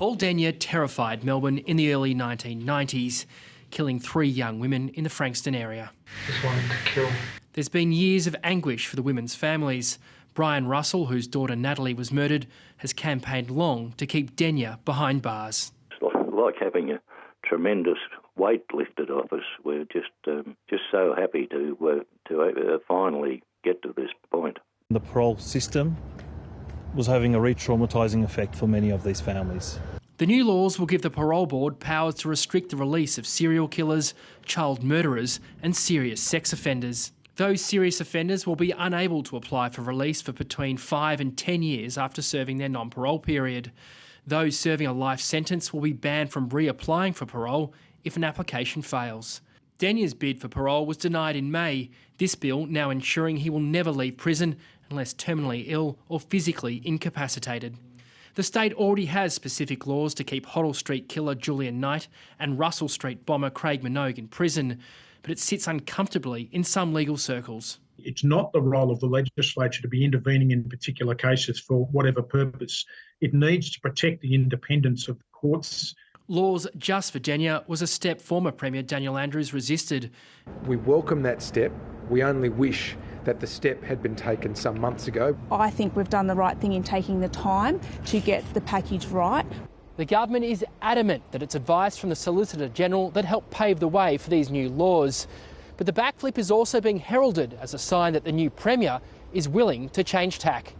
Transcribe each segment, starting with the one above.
Paul Denyer terrified Melbourne in the early 1990s, killing 3 young women in the Frankston area. Just wanted to kill. There's been years of anguish for the women's families. Brian Russell, whose daughter Natalie was murdered, has campaigned long to keep Denyer behind bars. It's like having a tremendous weight lifted off us. We're just so happy to finally get to this point. The parole system was having a re-traumatising effect for many of these families. The new laws will give the parole board powers to restrict the release of serial killers, child murderers and serious sex offenders. Those serious offenders will be unable to apply for release for between 5 and 10 years after serving their non-parole period. Those serving a life sentence will be banned from reapplying for parole if an application fails. Denyer's bid for parole was denied in May, this bill now ensuring he will never leave prison unless terminally ill or physically incapacitated. The state already has specific laws to keep Hoddle Street killer Julian Knight and Russell Street bomber Craig Minogue in prison, but it sits uncomfortably in some legal circles. It's not the role of the legislature to be intervening in particular cases for whatever purpose. It needs to protect the independence of the courts. Laws just for Denyer was a step former Premier Daniel Andrews resisted. We welcome that step. We only wish that the step had been taken some months ago. I think we've done the right thing in taking the time to get the package right. The government is adamant that it's advice from the Solicitor General that helped pave the way for these new laws. But the backflip is also being heralded as a sign that the new Premier is willing to change tack.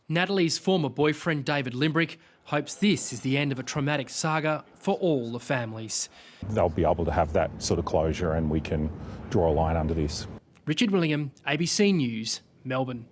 Natalie's former boyfriend, David Limbrick, hopes this is the end of a traumatic saga for all the families. They'll be able to have that sort of closure and we can draw a line under this. Richard Willingham, ABC News, Melbourne.